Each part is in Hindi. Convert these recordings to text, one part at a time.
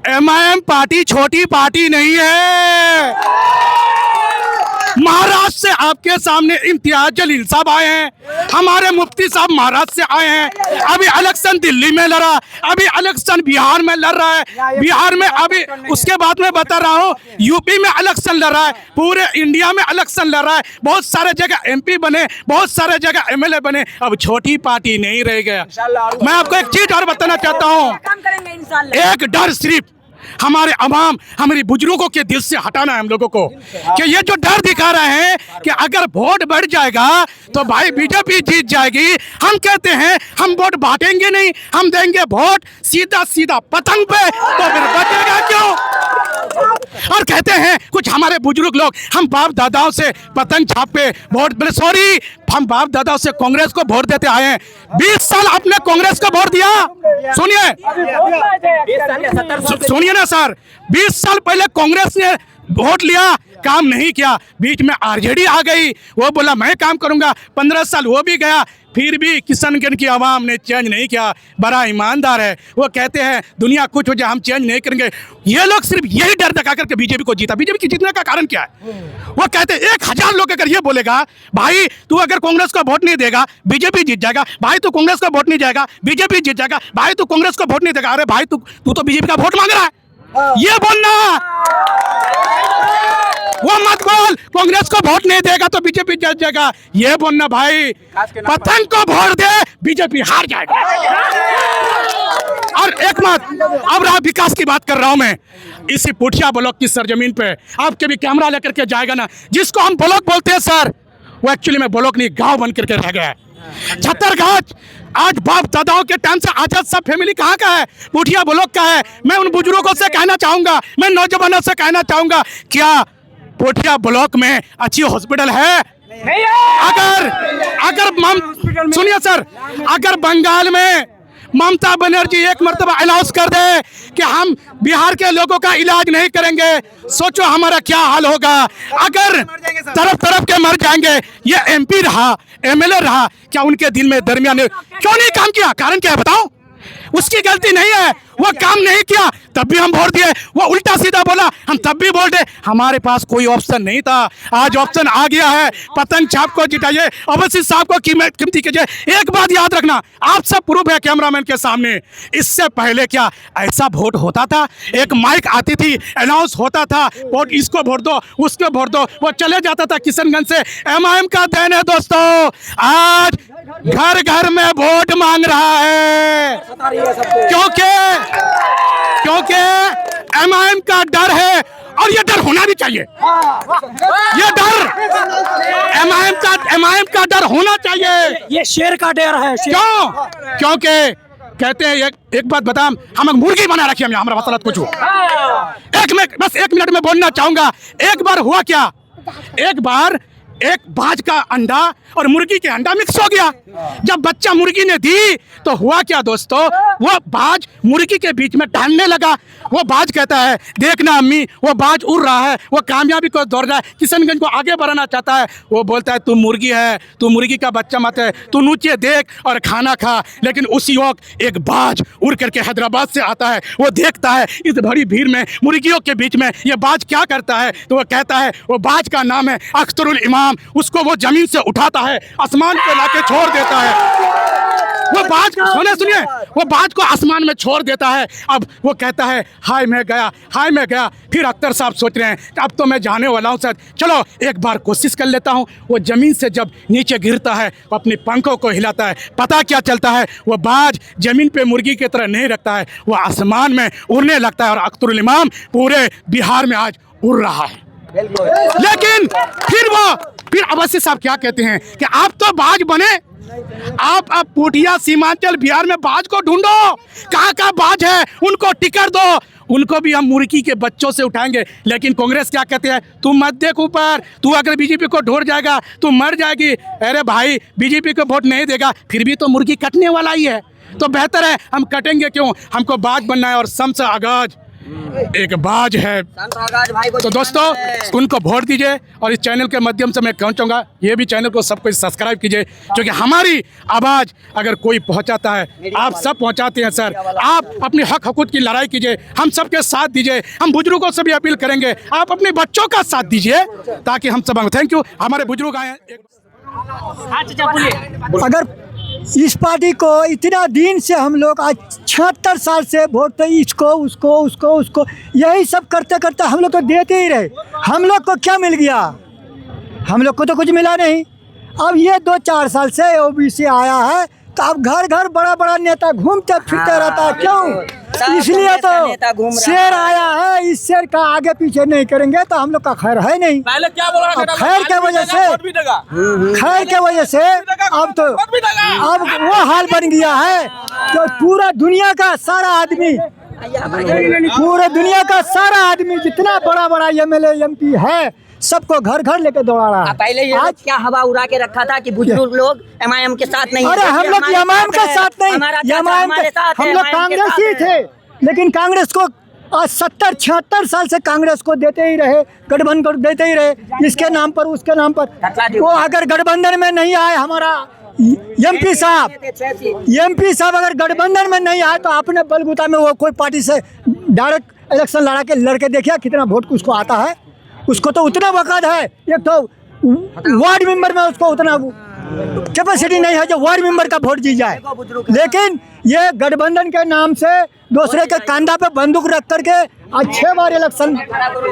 एमआईएम पार्टी छोटी पार्टी नहीं है। महाराष्ट्र से आपके सामने इम्तियाज जलील साहब आए हैं, हमारे मुफ्ती साहब महाराष्ट्र से आए हैं। अभी इलेक्शन दिल्ली में लड़ा, अभी इलेक्शन बिहार में लड़ रहा है, बिहार में अभी उसके बाद में बता रहा हूँ यूपी में इलेक्शन लड़ रहा है, पूरे इंडिया में इलेक्शन लड़ रहा है, बहुत सारे जगह एमपी बने, बहुत सारे जगह एमएलए बने। अब छोटी पार्टी नहीं रह गया। मैं आपको एक चीज और बताना चाहता हूँ, एक डर सिर्फ हमारे अवाम, हमारे बुजुर्गों के दिल से हटाना है हम लोगों को, कि ये जो डर दिखा रहे हैं कि अगर वोट बढ़ जाएगा तो भाई बीजेपी जीत जाएगी। हम कहते हैं हम वोट बांटेंगे नहीं, हम देंगे वोट सीधा सीधा पतंग पे, तो फिर बचेगा क्यों? और कहते हैं कुछ हमारे बुजुर्ग लोग, हम बाप दादाओं से पतंग छाप पे वोट, सॉरी हम बाप दादाओं से कांग्रेस को वोट देते आए हैं। 20 साल आपने कांग्रेस को वोट दिया। सुनिए ना सर, 20 साल पहले कांग्रेस ने वोट लिया, काम नहीं किया, बीच में आरजेडी आ गई, वो बोला मैं काम करूंगा, 15 साल वो भी गया, फिर भी किशनगंज की आवाम ने चेंज नहीं किया। बड़ा ईमानदार है, वो कहते हैं दुनिया कुछ हो जाए हम चेंज नहीं करेंगे। ये लोग सिर्फ यही डर दिखा करके बीजेपी को जीता। बीजेपी की जीतने का कारण क्या है? वो कहते हैं 1000 लोग अगर ये बोलेगा भाई तू अगर कांग्रेस को वोट नहीं देगा बीजेपी जीत जाएगा, भाई तू कांग्रेस को वोट नहीं जाएगा बीजेपी जीत जाएगा, भाई तू कांग्रेस को वोट नहीं देगा, अरे भाई तू तो बीजेपी का वोट मांग रहा है, ये बोलना। वो मत बोल कांग्रेस को वोट नहीं देगा तो बीजेपी जीत जाएगा, ये बोलना भाई पतंग को वोट दे बीजेपी हार जाएगा। और एक बात, अब रहा विकास की बात कर रहा हूं मैं, इसी पुठिया ब्लॉक की सरजमीन पे आपके भी कैमरा लेकर के जाएगा ना, जिसको हम ब्लॉक बोलते हैं सर, वो एक्चुअली में ब्लॉक नहीं गांव बन करके रह गया है। छत्तरगढ़ आज बाप दादाओं के टाइम से आजाद सब फैमिली कहाँ का है? पुठिया ब्लॉक का है। मैं उन बुजुर्गों से कहना चाहूंगा, मैं नौजवानों से कहना चाहूंगा, क्या पुठिया ब्लॉक में अच्छी हॉस्पिटल है? अगर सुनिए सर, अगर बंगाल में ममता बनर्जी एक मर्तबा अनाउंस कर दे कि हम बिहार के लोगों का इलाज नहीं करेंगे, सोचो हमारा क्या हाल होगा। अगर तरफ तरफ के मर जाएंगे, ये एमपी रहा एमएलए रहा, क्या उनके दिल में दरमियान क्यों नहीं काम किया? कारण क्या है बताओ? उसकी गलती नहीं है, वो काम नहीं किया तब भी हम वोट दिए, वो उल्टा सीधा बोला हम तब भी वोट दे। हमारे पास कोई ऑप्शन नहीं था, आज ऑप्शन आ गया है। पतंग छाप को जिताइए, अवश्य साहब को कीमती कीजिए। एक बात याद रखना, आप सब प्रूफ है कैमरामैन के सामने, इससे पहले क्या ऐसा वोट होता था? एक माइक आती थी, अनाउंस होता था, वोट इसको वोट दो उसको वोट दो, वो चले जाता था किशनगंज से। एमआईएम का देन है दोस्तों, आज घर घर में वोट मांग रहा है, क्योंकि एमआईएम का डर है, और ये डर होना भी चाहिए। ये डर एमआईएम का डर होना चाहिए। ये शेर का डर है। क्यों? क्योंकि कहते हैं एक बात बता, हम मुर्गी बना रखी हम हमारा मसला कुछ बस 1 मिनट में बोलना चाहूंगा। एक बार हुआ क्या, एक बार एक बाज का अंडा और मुर्गी के अंडा मिक्स हो गया। जब बच्चा मुर्गी ने दी तो हुआ क्या दोस्तों, वो बाज मुर्गी के बीच में टहलने लगा। वो बाज कहता है देखना अम्मी, वो बाज उड़ रहा है, वो कामयाबी को दौड़ रहा है, किशनगंज को आगे बढ़ाना चाहता है। वो बोलता है तू मुर्गी है, तू मुर्गी का बच्चा मत है, तू नीचे देख और खाना खा। लेकिन उसी वक्त एक बाज उड़ करके हैदराबाद से आता है, वो देखता है इस बड़ी भीड़ में मुर्गियों के बीच में ये बाज क्या करता है, तो वो कहता है, वो बाज का नाम है अख्तरुल इमाम। उसको वो जमीन से उठाता है, आसमान पे लाके छोड़ देता है। वो बाज सुनिए, वो बाज को आसमान में छोड़ देता है। अब वो कहता है हाय मैं गया, हाय मैं गया। फिर अख्तर साहब सोच रहे हैं अब तो मैं जाने वाला हूँ सर, चलो एक बार कोशिश कर लेता हूँ। वो जमीन से जब नीचे गिरता है, वो अपने पंखों को हिलाता है, पता क्या चलता है, वो बाज जमीन पे मुर्गी की तरह नहीं रखता है, वो आसमान में उड़ने लगता है। और अख्तरुल इमाम पूरे बिहार में आज उड़ रहा है। लेकिन फिर अवश्य साहब क्या कहते हैं कि आप तो बाज बने, आप अब पुठिया सीमांचल बिहार में बाज को ढूंढो, कहाँ का बाज है उनको टिकट दो, उनको भी हम मुर्गी के बच्चों से उठाएंगे। लेकिन कांग्रेस क्या कहते हैं, तू मत देख ऊपर, तू अगर बीजेपी को ढूंढ जाएगा तू मर जाएगी। अरे भाई बीजेपी को वोट नहीं देगा फिर भी तो मुर्गी कटने वाला ही है, तो बेहतर है हम कटेंगे क्यों, हमको बाज बनना है। और शम्स आगाज एक बाज है। तो दोस्तों उनको वोट दीजिए और इस चैनल के माध्यम से मैं कहना चाहूँगा ये भी चैनल को सबको सब्सक्राइब कीजिए, क्योंकि हमारी आवाज़ अगर कोई पहुँचाता है आप सब पहुँचाते हैं सर। आप अपनी हक हकूक़ की लड़ाई कीजिए, हम सबके साथ दीजिए। हम बुजुर्गों से भी अपील करेंगे आप अपने बच्चों का साथ दीजिए ताकि हम सब। Thank you. हमारे बुजुर्ग आए हैं। अगर इस पार्टी को इतना दिन से हम लोग आज 76 साल से वोट तो इसको उसको उसको उसको यही सब करते करते हम लोग तो देते ही रहे। हम लोग को क्या मिल गया? हम लोग को तो कुछ मिला नहीं। अब ये 2-4 साल से ओबीसी आया है तो अब घर घर बड़ा बड़ा नेता घूमते फिरते रहता है। क्यों? इसलिए तो शेर आया है, इस शेर का आगे पीछे नहीं करेंगे तो हम लोग का खैर है नहीं। पहले क्या बोला? खैर के वजह से अब तो अब वो हाल बन गया है तो पूरा दुनिया का सारा आदमी जितना बड़ा बड़ा एमएलए एमपी है सबको घर घर लेके दौड़ा रहा है। पहले ये आज क्या हवा उड़ा के रखा था कि बुजुर्ग लोग एमआईएम के साथ नहीं। अरे हम लोग एमआईएम के साथ नहीं, हम लोग कांग्रेस ही थे, लेकिन कांग्रेस को आज 70-76 साल से कांग्रेस को देते ही रहे, गठबंधन को देते ही रहे, इसके नाम पर उसके नाम पर। वो अगर गठबंधन में नहीं आए हमारा एमपी साहब अगर गठबंधन में नहीं आए तो अपने बलबूता में वो कोई पार्टी से डायरेक्ट इलेक्शन लड़ा के लड़के देखिए कितना वोट उसको आता है। उसको तो उतना वक़्त है, एक तो वार्ड मेंबर में उसको उतना कैपेसिटी नहीं है जो वार्ड मेंबर का वोट जी जाए। लेकिन ये गठबंधन के नाम से दूसरे के कंधा पे बंदूक रख करके आज 6 बार इलेक्शन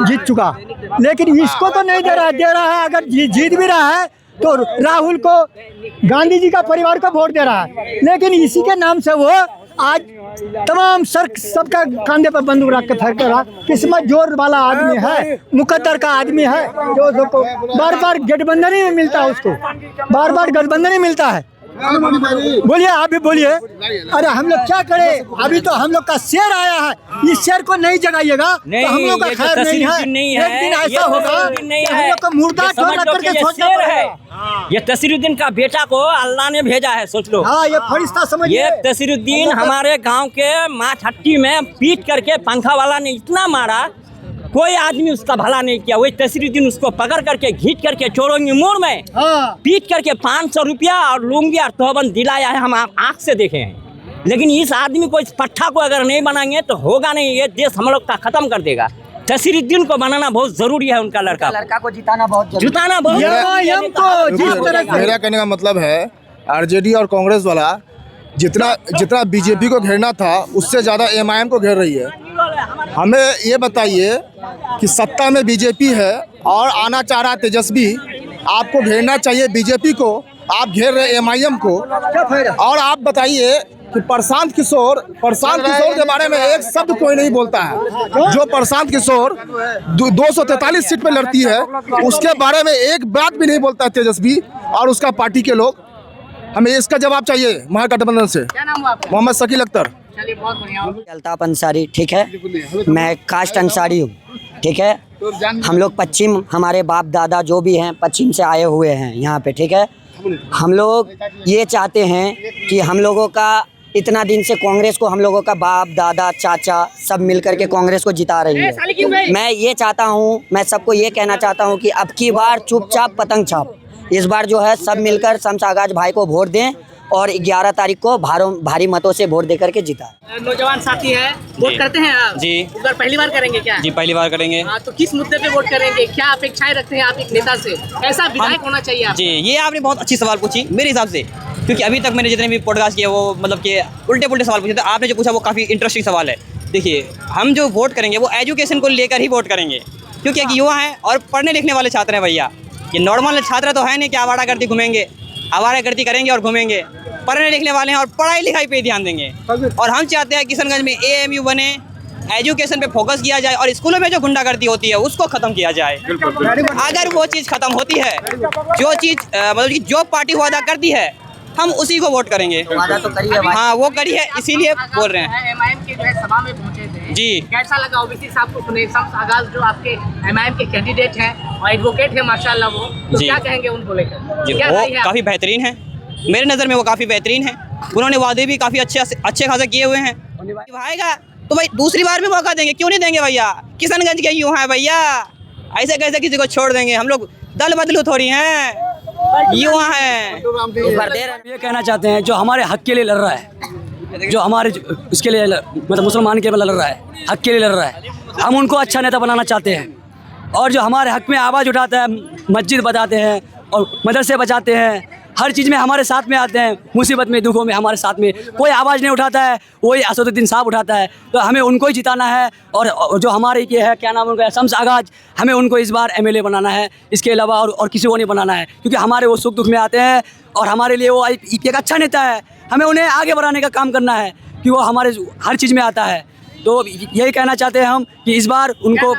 जीत चुका, लेकिन इसको तो नहीं दे रहा है। अगर जीत भी रहा है तो राहुल को, गांधी जी का परिवार को वोट दे रहा है, लेकिन इसी के नाम से वो आज तमाम सबका कंधे पर बंदूक रख के फेंक रहा। किस्मत जोर वाला आदमी है, मुकद्दर का आदमी है जो को बार बार गठबंधन ही मिलता है, उसको बार बार गठबंधन ही मिलता है। बोलिए, आप भी बोलिए। अरे हम लोग क्या करें? अभी तो हम लोग का शेर आया है, इस शेर को नहीं जगाइएगा तो हम लोग का खैर नहीं है। एक दिन ऐसा होगा हम लोग को मुर्दा ठोक रख करके सोचना पड़ेगा। ये तसीरुद्दीन का बेटा को अल्लाह ने भेजा है, सोच लो। हाँ, ये फरिश्ता समझिए। ये तसीरुद्दीन हमारे गांव के माछट्टी में पीट करके पंखा वाला ने इतना मारा, कोई आदमी उसका भला नहीं किया। वही तसीरुद्दीन उसको पकड़ करके घींच करके चोरोंगी मोड़ में पीट करके 500 रुपया और लुंगी और तोबन दिलाया है, हम आँख से देखे हैं। लेकिन इस आदमी को, इस पट्टा को अगर नहीं बनाएंगे तो होगा नहीं, ये देश हम लोग का खत्म कर देगा। तसीरुद्दीन को बनाना बहुत जरूरी है, उनका लड़का को जिताना बहुत जरूरी। मेरा कहने का मतलब है आरजेडी और कांग्रेस वाला जितना बीजेपी को घेरना था उससे ज़्यादा एमआईएम को घेर रही है। हमें ये बताइए कि सत्ता में बीजेपी है और आना चाह रहा तेजस्वी, आपको घेरना चाहिए बीजेपी को, आप घेर रहे एमआईएम को। और आप बताइए कि प्रशांत किशोर के बारे में एक शब्द कोई नहीं बोलता है। जो प्रशांत किशोर 243 सीट पे लड़ती है उसके बारे में एक बात भी नहीं बोलता है तेजस्वी और उसका पार्टी के लोग। हमें इसका जवाब चाहिए महागठबंधन से। क्या नाम हुआ आपका? मोहम्मद शकील अख्तर। चलिए, बहुत बढ़िया। अल्ताफ अंसारी, ठीक है। मैं कास्ट अंसारी हूँ, ठीक है। हम लोग पश्चिम, हमारे बाप दादा जो भी हैं पश्चिम से आए हुए हैं यहाँ पे, ठीक है। हम लोग ये चाहते हैं कि हम लोगों का इतना दिन से कांग्रेस को, हम लोगों का बाप दादा चाचा सब मिलकर के कांग्रेस को जिता रही है। मैं ये चाहता हूँ, मैं सबको ये कहना चाहता हूँ कि अब की बार चुपचाप पतंग छाप, इस बार जो है सब मिलकर शमशागाज भाई को वोट दें और 11 तारीख को भारी मतों से वोट देकर के जिता। नौजवान साथी है, वोट करते हैं आप? जी। इस बार पहली बार करेंगे क्या? जी, पहली बार करेंगे। तो किस मुद्दे पे वोट करेंगे? क्या अपेक्षाएं रखते हैं आप एक नेता से? ऐसा विधायक होना चाहिए आप? जी, ये आपने बहुत अच्छी सवाल पूछी मेरे हिसाब से, क्योंकि अभी तक मैंने जितने भी पॉडकास्ट किए वो मतलब कि उल्टे पुल्टे सवाल पूछे थे। आपने जो पूछा वो काफ़ी इंटरेस्टिंग सवाल है। देखिए, हम जो वोट करेंगे वो एजुकेशन को लेकर ही वोट करेंगे, क्योंकि एक युवा हैं और पढ़ने लिखने वाले छात्र हैं भैया। ये नॉर्मल छात्र तो है नहीं कि आवारागर्दी घूमेंगे, आवारागर्दी करेंगे और घूमेंगे। पढ़ने लिखने वाले हैं और पढ़ाई लिखाई पे ध्यान देंगे। और हम चाहते हैं किशनगंज में एएमयू बने, एजुकेशन पे फोकस किया जाए और स्कूलों में जो गुंडागर्दी होती है उसको खत्म किया जाए। अगर वो चीज़ खत्म होती है, जो चीज़ मतलब कि जो पार्टी वादा करती है हम उसी को वोट करेंगे। वादा तो करी है भाई। हाँ, वो करी है, इसीलिए बोल रहे हैं। एमआईएम के जो है सभा में पहुंचे थे जी। कैसा लगा? ओबीसी साहब को सुने, शमशागाज जो आपके एमआईएम के कैंडिडेट हैं और एडवोकेट है माशाल्लाह, वो तो क्या कहेंगे उनको लेकर? जी, वो काफ़ी बेहतरीन है, मेरे नज़र में वो काफ़ी बेहतरीन है। उन्होंने वादे भी काफ़ी अच्छे खासे किए हुए हैं। निभाएगा तो भाई दूसरी बार भी मौका देंगे, क्यों नहीं देंगे भैया? किशनगंज के यूँ हैं भैया, ऐसे कैसे किसी को छोड़ देंगे? हम लोग दल बदलू थोड़ी हैं, यूँ हैं। ये कहना चाहते हैं जो हमारे हक के लिए लड़ रहा है, जो हमारे उसके लिए मतलब मुसलमान के लिए लड़ रहा है, हक के लिए लड़ रहा है, हम उनको अच्छा नेता बनाना चाहते हैं। और जो हमारे हक में आवाज़ उठाता है, मस्जिद बताते हैं और मदरसे बचाते हैं, हर चीज़ में हमारे साथ में आते हैं, मुसीबत में दुखों में हमारे साथ में कोई आवाज़ नहीं उठाता है, वही असदुद्दीन साहब उठाता है। तो हमें उनको ही जिताना है। और जो हमारे ये है क्या नाम उनका, शम्स आगाज, हमें उनको इस बार एमएलए बनाना है। इसके अलावा और किसी को नहीं बनाना है, क्योंकि हमारे वो सुख दुख में आते हैं और हमारे लिए वो एक अच्छा नेता है। हमें उन्हें आगे बढ़ाने का काम करना है, कि वो हमारे हर चीज़ में आता है। तो यही कहना चाहते हैं हम कि इस बार उनको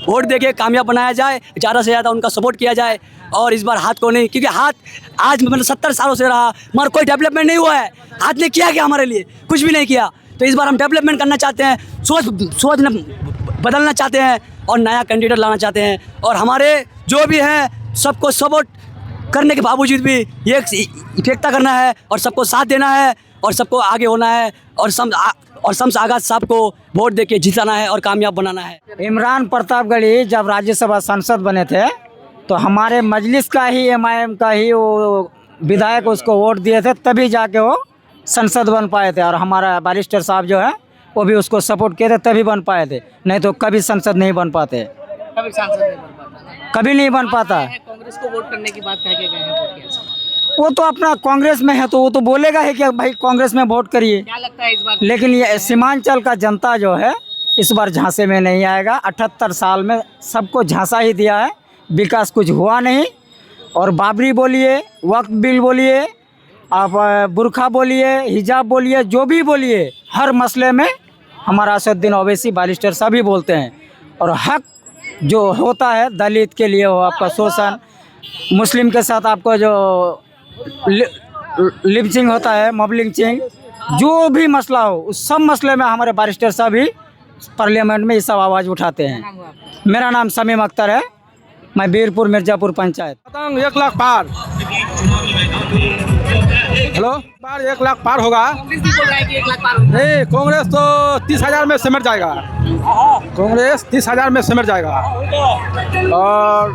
वोट देके कामयाब बनाया जाए, ज़्यादा से ज़्यादा उनका सपोर्ट किया जाए। और इस बार हाथ को नहीं, क्योंकि हाथ आज मतलब 70 सालों से रहा, मगर कोई डेवलपमेंट नहीं हुआ है। हाथ ने किया क्या हमारे लिए? कुछ भी नहीं किया। तो इस बार हम डेवलपमेंट करना चाहते हैं, सोच बदलना चाहते हैं और नया कैंडिडेट लाना चाहते हैं। और हमारे जो भी हैं सबको सपोर्ट करने के बावजूद भी ये एकता करना है और सबको साथ देना है और सबको आगे होना है और शम्स आगाज साहब को वोट देके जिताना है और कामयाब बनाना है। इमरान प्रतापगढ़ी जब राज्यसभा सांसद बने थे तो हमारे मजलिस का ही एमआईएम का ही वो विधायक उसको वोट दिए थे, तभी जाके वो संसद बन पाए थे। और हमारा बैरिस्टर साहब जो है वो भी उसको सपोर्ट किए थे, तभी बन पाए थे, नहीं तो कभी संसद नहीं बन पाते, कभी सांसद नहीं बन पाता, कभी नहीं बन पाता। कांग्रेस को वोट करने की बात कह के गए हैं। वो तो अपना कांग्रेस में है तो वो तो बोलेगा ही कि भाई कांग्रेस में वोट करिए। क्या लगता है इस बार? लेकिन ये सीमांचल का जनता जो है इस बार झांसे में नहीं आएगा। 78 साल में सबको झांसा ही दिया है, विकास कुछ हुआ नहीं। और बाबरी बोलिए, वक्फ बिल बोलिए, आप बुरखा बोलिए, हिजाब बोलिए, जो भी बोलिए, हर मसले में हमारा असदुद्दीन ओवैसी बैरिस्टर सभी बोलते हैं। और हक जो होता है दलित के लिए हो, आपका शोषण, मुस्लिम के साथ आपको जो लिपचिंग होता है, मॉब लिंचिंग, जो भी मसला हो उस सब मसले में हमारे बैरिस्टर साहब ही पार्लियामेंट में ये सब आवाज़ उठाते हैं। मेरा नाम समीम अख्तर है, मैं बीरपुर मिर्ज़ापुर पंचायत। 1 लाख पार। हेलो, पार 1 लाख पार होगा। कांग्रेस भी बोल रहा है कि 1 लाख पार होगा। नहीं, कांग्रेस तो 30,000 में सिमट जाएगा। कांग्रेस 30,000 में सिमट जाएगा। और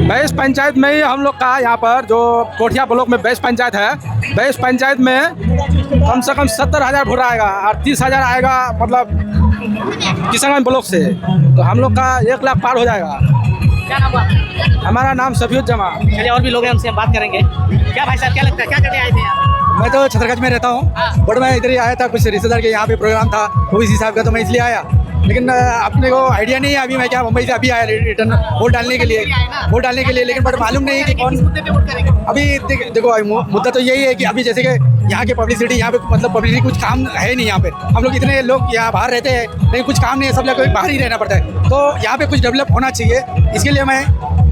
बैस पंचायत में ही हम लोग का यहाँ पर जो कोठिया ब्लॉक में बैस पंचायत है, बैस पंचायत में कम से कम 70,000 वोट आएगा और 30,000 आएगा मतलब किशनगंज ब्लॉक से। तो हम लोग का 1 लाख पार हो जाएगा। क्या नाम हुआ? हमारा नाम सफीउद जमा। चलिए और भी लोग हैं, हमसे हम बात करेंगे। क्या भाई साहब, क्या लगता है, क्या करने आए थे यहाँ? मैं तो छतरगंज में रहता हूँ, बट मैं इधर ही आया था, कुछ रिश्तेदार के यहाँ पे प्रोग्राम था ओवैसी साहब का, तो मैं इसलिए आया। लेकिन अपने को आइडिया नहीं है, अभी मैं क्या मुंबई से अभी आया रिटर्न वोट डालने के लिए, लेकिन बट मालूम नहीं है कि कौन अभी देखो मुद्दा तो यही है कि अभी जैसे कि यहाँ की पब्लिसिटी, यहाँ पे मतलब पब्लिसिटी कुछ काम है नहीं। यहाँ पे हम लोग इतने लोग यहाँ बाहर रहते हैं लेकिन कुछ काम नहीं है, सब लोग बाहर ही रहना पड़ता है। तो यहाँ पे कुछ डेवलप होना चाहिए, इसके लिए मैं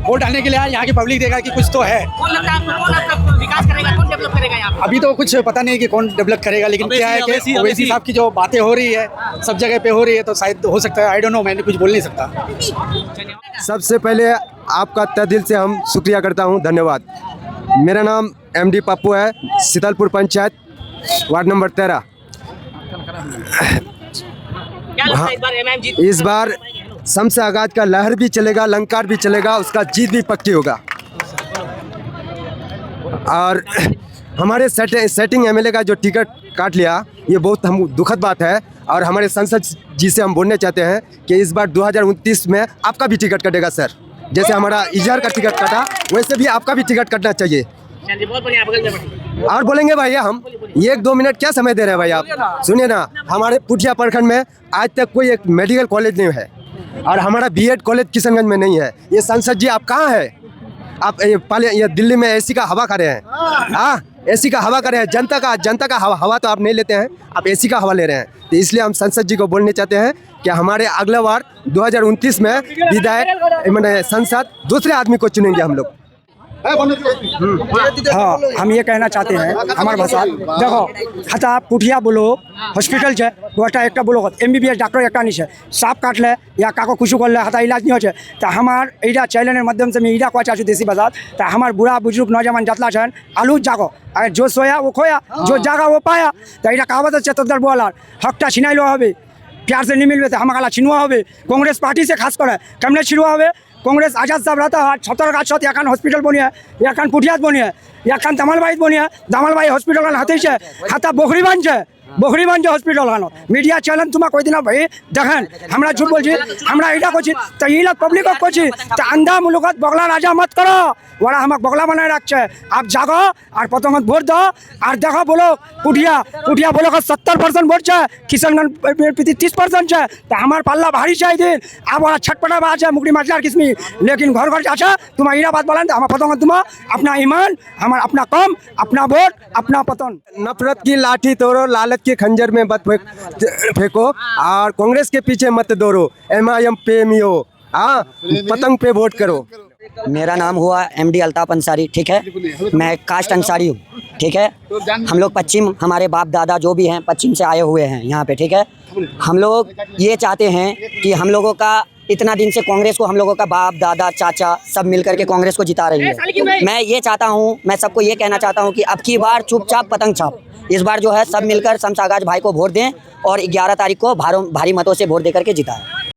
वोट डालने के लिए आया। यहाँ की पब्लिक देखा कि कुछ तो है। कौन लगता है आपको, कौन आपका विकास करेगा, कौन डेवलप करेगा यहाँ पे? अभी तो कुछ पता नहीं कि कौन डेवलप करेगा, लेकिन क्या है कि ओवैसी साहब की जो बातें हो रही है सब जगह पे हो रही है, तो शायद हो सकता है, आई डोंट नो, मैंने कुछ बोल नहीं सकता। सबसे पहले आपका तहे दिल से हम शुक्रिया करता हूं, धन्यवाद। मेरा नाम MD पप्पू है, शीतलपुर पंचायत, वार्ड नंबर 13। क्या लगता है इस बार एमआईएम जीत? इस बार शम्स आगाज का लहर भी चलेगा, लंकार भी चलेगा, उसका जीत भी पक्की होगा। और हमारे सेटिंग MLA का जो टिकट काट लिया, ये बहुत हम दुखद बात है। और हमारे सांसद जी से हम बोलना चाहते हैं कि इस बार 2029 में आपका भी टिकट कटेगा सर। जैसे हमारा इजहार का टिकट कटा, वैसे भी आपका भी टिकट कटना चाहिए। चलिए बहुत बढ़िया, बगल में बैठिए। और बोलेंगे भैया, हम 1-2 मिनट क्या समय दे रहे हैं भाई, आप सुनिए ना। हमारे पुठिया प्रखंड में आज तक कोई एक मेडिकल कॉलेज नहीं है और हमारा BEd कॉलेज किशनगंज में नहीं है। ये सांसद जी आप कहाँ हैं? आप ये दिल्ली में AC का हवा खा रहे हैं। हाँ, AC का हवा कर रहे हैं। जनता का हवा तो आप नहीं लेते हैं, आप AC का हवा ले रहे हैं। तो इसलिए हम सांसद जी को बोलने चाहते हैं कि हमारे अगला बार 2029 में विधायक मैंने सांसद दूसरे आदमी को चुनेंगे हम लोग। हाँ, हम ये कहना चाहते हैं हमारे भाषा देखो हता पुठिया बोलो हॉस्पिटल है गोटा एक बोलो MBBS डॉक्टर एक नहीं साफ काटले या काको कुछ कर ले हता इलाज नहीं हो तो हमार एटा चैनल माध्यम से मैं इटा कह चाहूँ देसी बाजार तो हमार बुढ़ा बुजुर्ग नौजवान जतला छन आलू जागो अगर जो सोया वो खोया जो जागा वो पाया तो ये कहावत है तोर बोलार हकटा छिनाइल हबे प्यार से नहीं मिलबे तो हमारा छिनुआ हबे कांग्रेस पार्टी से खास कर कमले छिनुआ हबे कांग्रेस आजाद साहब रहता है 17 गाछ एखन हॉस्पिटल बनिए एखन पुठियात बनिए एखन दामालबाई बनिए दामालबाई हॉस्पिटल हाथे से हाथा बोखरीबान है बोखरीबान हॉस्पिटल खानो मीडिया चैनल तुम्हारा कोई दिन भाई देखें हमरा झूठ बोल हमरा इटा कोची तो ये लोग पब्लिक कोची तो अंधा मुलुकत बगला राजा मत करो वरा हम बगला बनाए रखे आप जागो और प्रथम वोट दो और देखो बोलो पुठिया पुठिया बोलो का 70% वोट है किशनगंज 30% है तो हमार पल्ला भारी चाहिए अब वहाँ छटपटा बात है मुकड़ी मछला किसमी लेकिन घर घर अच्छा तुम्हारा इरा बात बोला हम प्रथम तुम अपना ईमान हमारा अपना कम अपना वोट अपना पतन नफरत की लाठी तोड़ो लालच के खंजर में मत फेंको और कांग्रेस के पीछे मत दौड़ो MIM पे मियो हाँ पतंग पे वोट करो। मेरा नाम हुआ MD अल्ताफ अंसारी, ठीक है। मैं कास्ट अंसारी हूँ, ठीक है। हम लोग पश्चिम, हमारे बाप दादा जो भी हैं पश्चिम से आए हुए हैं यहाँ पे, ठीक है। हम लोग ये चाहते हैं कि हम लोगों का इतना दिन से कांग्रेस को हम लोगों का बाप दादा चाचा सब मिलकर के कांग्रेस को जिता रही है। मैं ये चाहता हूँ, मैं सबको ये कहना चाहता हूँ कि अब की बार चुपचाप पतंग छाप, इस बार जो है सब मिलकर शमशागाज भाई को वोट दें और 11 तारीख को भारी मतों से वोट देकर के जिताएं।